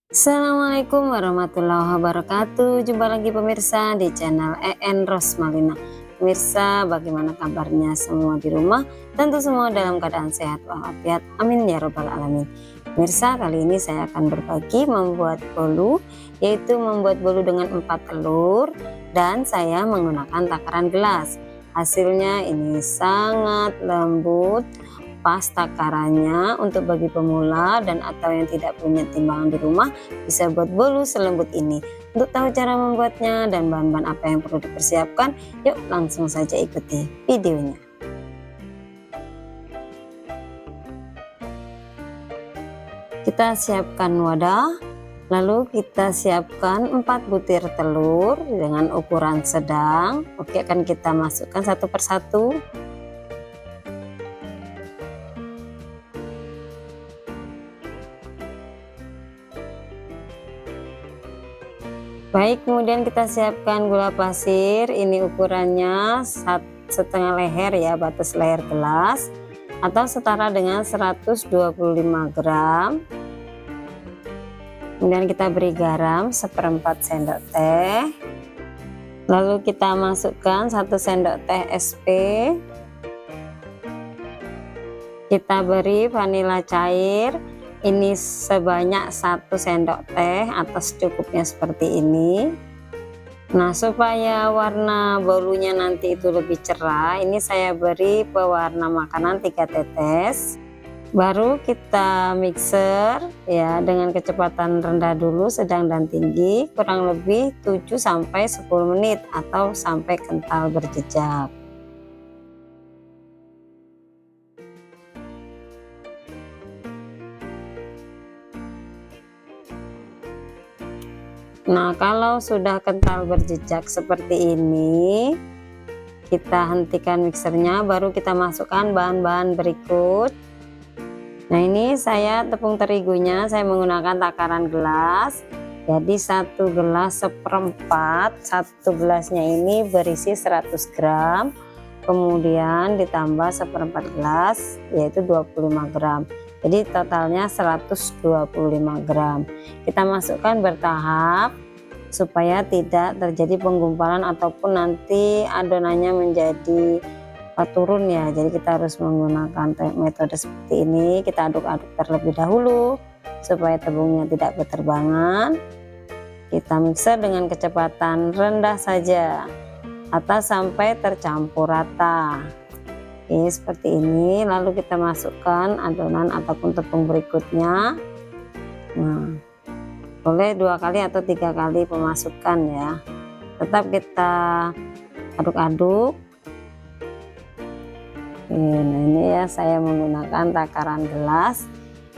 Assalamualaikum warahmatullahi wabarakatuh. Jumpa lagi pemirsa di channel EN Rosmalina. Pemirsa, bagaimana kabarnya semua di rumah? Tentu semua dalam keadaan sehat walafiat. Amin ya robbal alamin. Pemirsa, kali ini saya akan berbagi membuat bolu, yaitu membuat bolu dengan 4 telur dan saya menggunakan takaran gelas. Hasilnya ini sangat lembut, pas takarannya untuk bagi pemula dan atau yang tidak punya timbangan di rumah bisa buat bolu selembut ini. Untuk tahu cara membuatnya dan bahan-bahan apa yang perlu dipersiapkan, yuk langsung saja ikuti videonya. Kita siapkan wadah, lalu kita siapkan 4 butir telur dengan ukuran sedang. Oke, akan kita masukkan satu persatu. Baik, kemudian kita siapkan gula pasir. Ini ukurannya 1,5 leher ya, batas leher gelas atau setara dengan 125 gram. Kemudian kita beri garam 1/4 sendok teh. Lalu kita masukkan 1 sendok teh SP. Kita beri vanila cair. Ini sebanyak 1 sendok teh atau secukupnya seperti ini. Nah, supaya warna bolunya nanti itu lebih cerah, ini saya beri pewarna makanan 3 tetes. Baru kita mixer ya dengan kecepatan rendah dulu, sedang dan tinggi, kurang lebih 7-10 menit atau sampai kental berjejak. Nah, kalau sudah kental berjejak seperti ini, kita hentikan mixernya, baru kita masukkan bahan-bahan berikut. Nah, ini saya tepung terigunya saya menggunakan takaran gelas. Jadi 1 gelas 1/4, 1 gelasnya ini berisi 100 gram. Kemudian ditambah 1/4 gelas yaitu 25 gram. Jadi totalnya 125 gram. Kita masukkan bertahap supaya tidak terjadi penggumpalan ataupun nanti adonannya menjadi turun ya. Jadi kita harus menggunakan metode seperti ini. Kita aduk-aduk terlebih dahulu supaya tepungnya tidak berterbangan. Kita mixer dengan kecepatan rendah saja atau sampai tercampur rata. Oke, seperti ini. Lalu kita masukkan adonan ataupun tepung berikutnya. Nah, boleh 2 kali atau 3 kali pemasukan ya. Tetap kita aduk-aduk. Nah, ini ya saya menggunakan takaran gelas.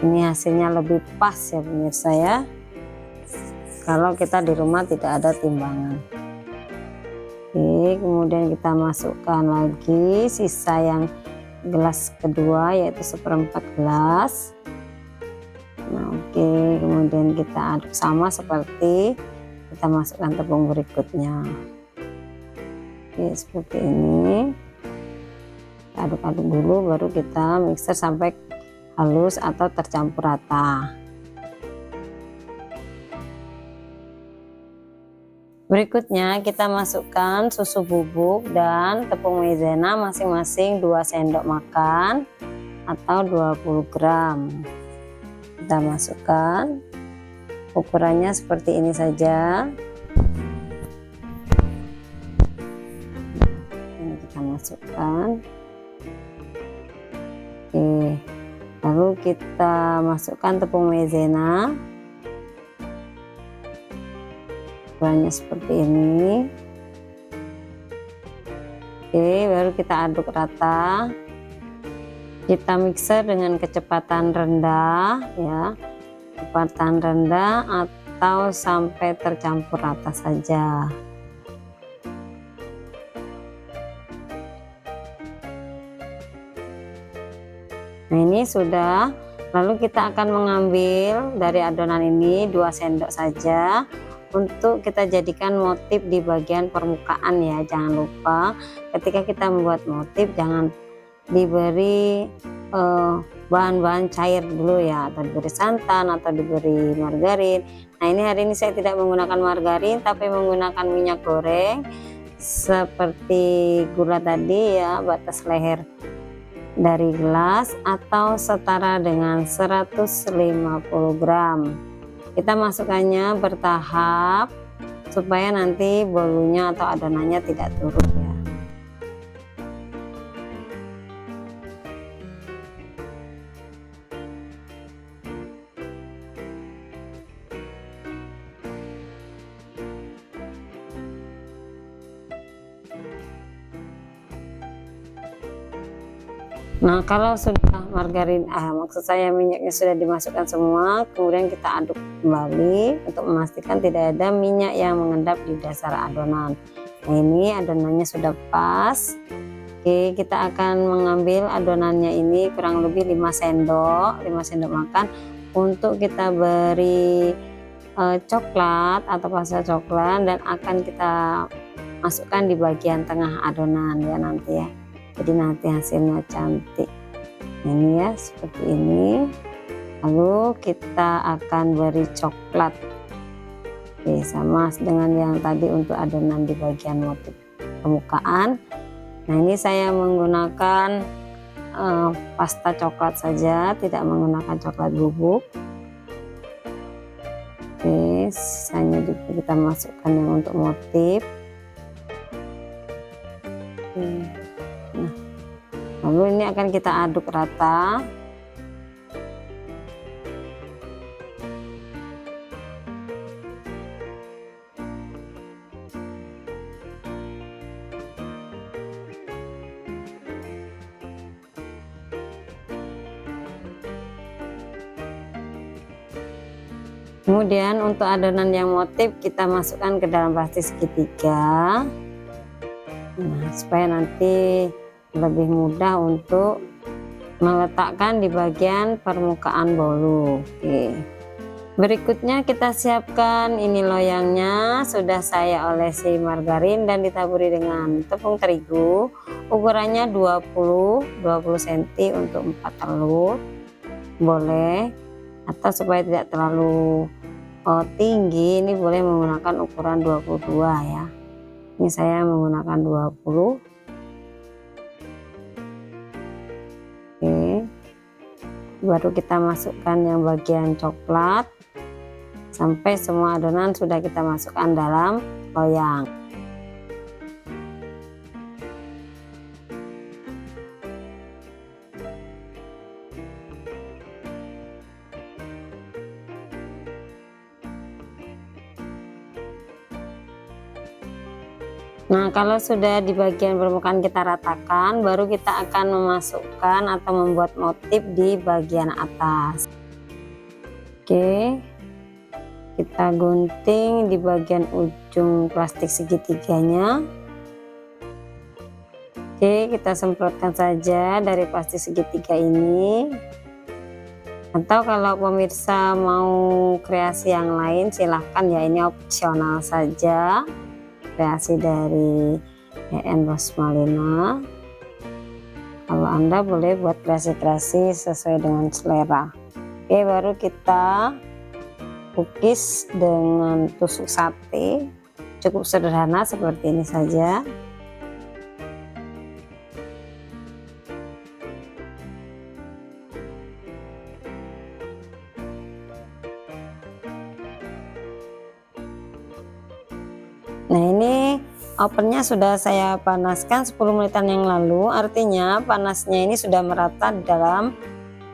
Ini hasilnya lebih pas ya pemirsa ya, kalau kita di rumah tidak ada timbangan. Oke, kemudian kita masukkan lagi sisa yang gelas kedua yaitu 1/4 gelas. Nah, oke, kemudian kita aduk sama seperti kita masukkan tepung berikutnya. Oke, seperti ini. Kita aduk-aduk dulu, baru kita mixer sampai halus atau tercampur rata. Berikutnya kita masukkan susu bubuk dan tepung maizena masing-masing 2 sendok makan atau 20 gram. Kita masukkan, ukurannya seperti ini saja. Ini kita masukkan. Oke, lalu kita masukkan tepung maizena. Ukurannya seperti ini. Oke, baru kita aduk rata. Kita mixer dengan kecepatan rendah ya, kecepatan rendah atau sampai tercampur rata saja. Nah, ini sudah. Lalu kita akan mengambil dari adonan ini 2 sendok saja untuk kita jadikan motif di bagian permukaan ya. Jangan lupa ketika kita membuat motif jangan diberi bahan-bahan cair dulu ya, atau diberi santan atau diberi margarin. Nah ini hari ini saya tidak menggunakan margarin tapi menggunakan minyak goreng seperti gula tadi ya, batas leher dari gelas atau setara dengan 150 gram. Kita masukkannya bertahap supaya nanti bolunya atau adonannya tidak turun ya. Nah kalau sudah margarin, maksud saya minyaknya sudah dimasukkan semua, kemudian kita aduk kembali untuk memastikan tidak ada minyak yang mengendap di dasar adonan. Nah ini adonannya sudah pas. Oke, kita akan mengambil adonannya ini kurang lebih 5 sendok makan untuk kita beri coklat atau pasta coklat, dan akan kita masukkan di bagian tengah adonan ya nanti ya. Jadi nanti hasilnya cantik. Ini ya seperti ini. Lalu kita akan beri coklat. Oke, sama dengan yang tadi untuk adonan di bagian motif permukaan. Nah ini saya menggunakan pasta coklat saja, tidak menggunakan coklat bubuk. Oke, sisanya juga kita masukkan yang untuk motif. Oke. Nah, lalu ini akan kita aduk rata. Kemudian untuk adonan yang motif kita masukkan ke dalam plastik segitiga. Nah, supaya nanti lebih mudah untuk meletakkan di bagian permukaan bolu. Oke. Berikutnya kita siapkan ini loyangnya, sudah saya olesi margarin dan ditaburi dengan tepung terigu. Ukurannya 20 cm untuk 4 telur. Boleh, atau supaya tidak terlalu tinggi ini boleh menggunakan ukuran 22 ya. Ini saya menggunakan 20. Oke, baru kita masukkan yang bagian coklat sampai semua adonan sudah kita masukkan dalam loyang. Nah kalau sudah di bagian permukaan kita ratakan, baru kita akan memasukkan atau membuat motif di bagian atas. Oke, kita gunting di bagian ujung plastik segitiganya. Oke, kita semprotkan saja dari plastik segitiga ini. Atau kalau pemirsa mau kreasi yang lain silahkan ya, ini opsional saja. Kreasi dari EN Rosmalina. Kalau Anda boleh buat kreasi-kreasi sesuai dengan selera. Oke, baru kita kukis dengan tusuk sate. Cukup sederhana seperti ini saja. Nah ini ovennya sudah saya panaskan 10 menitan yang lalu, artinya panasnya ini sudah merata di dalam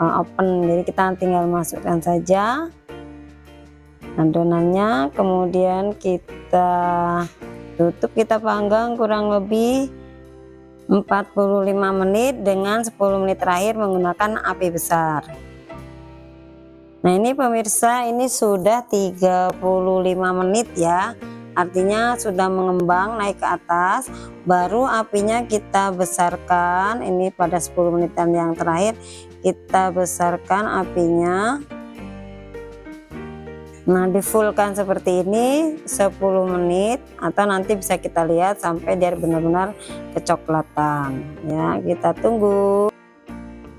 oven. Jadi kita tinggal masukkan saja adonannya, kemudian kita tutup, kita panggang kurang lebih 45 menit dengan 10 menit terakhir menggunakan api besar. Nah ini pemirsa, ini sudah 35 menit ya. Artinya sudah mengembang naik ke atas, baru apinya kita besarkan. Ini pada 10 menitan yang terakhir kita besarkan apinya. Nah di fullkan seperti ini 10 menit, atau nanti bisa kita lihat sampai dia benar-benar kecoklatan ya. Kita tunggu.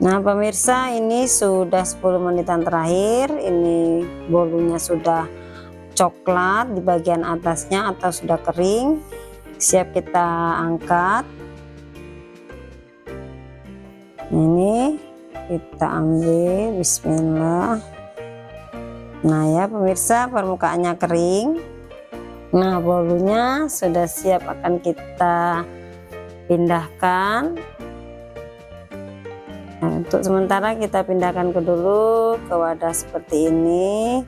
Nah pemirsa, ini sudah 10 menitan terakhir. Ini bolunya sudah coklat di bagian atasnya atau sudah kering, siap kita angkat. Ini kita ambil, bismillah. Nah ya pemirsa, permukaannya kering. Nah bolunya sudah siap akan kita pindahkan. Nah, untuk sementara kita pindahkan dulu ke wadah seperti ini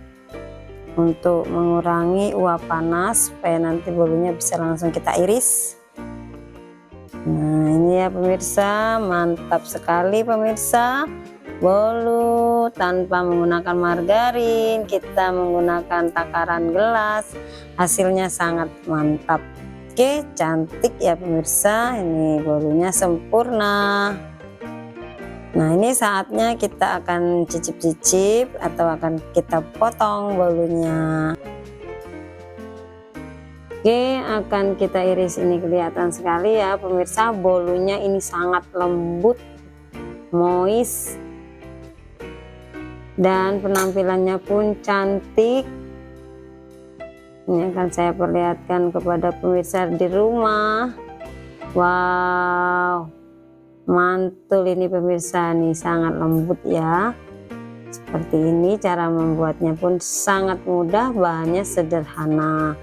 untuk mengurangi uap panas supaya nanti bolunya bisa langsung kita iris. Nah ini ya pemirsa, mantap sekali pemirsa, bolu tanpa menggunakan margarin, kita menggunakan takaran gelas, hasilnya sangat mantap. Oke, cantik ya pemirsa, ini bolunya sempurna. Nah ini saatnya kita akan cicip-cicip atau akan kita potong bolunya. Oke, akan kita iris. Ini kelihatan sekali ya pemirsa, bolunya ini sangat lembut, moist, dan penampilannya pun cantik. Ini akan saya perlihatkan kepada pemirsa di rumah. Wow, mantul ini pemirsa, nih sangat lembut ya. Seperti ini, cara membuatnya pun sangat mudah, bahannya sederhana.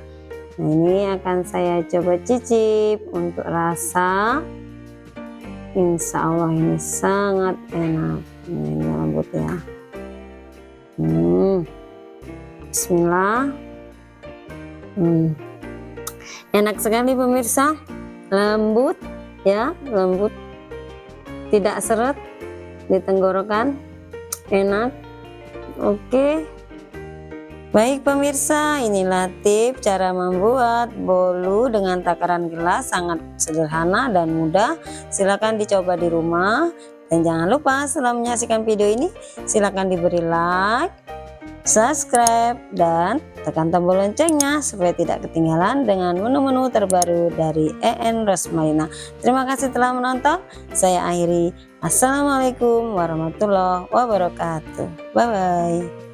Nah ini akan saya coba cicip untuk rasa. Insya Allah ini sangat enak. Nah, ini lembut ya. Bismillah. Enak sekali pemirsa, lembut ya, lembut, tidak seret di tenggorokan, enak. Oke. Baik pemirsa, inilah tips cara membuat bolu dengan takaran gelas, sangat sederhana dan mudah. Silahkan dicoba di rumah, dan jangan lupa setelah menyaksikan video ini silahkan diberi like, subscribe, dan tekan tombol loncengnya supaya tidak ketinggalan dengan menu-menu terbaru dari EN Rosmalina. Terima kasih telah menonton, saya akhiri. Assalamualaikum warahmatullahi wabarakatuh. Bye bye.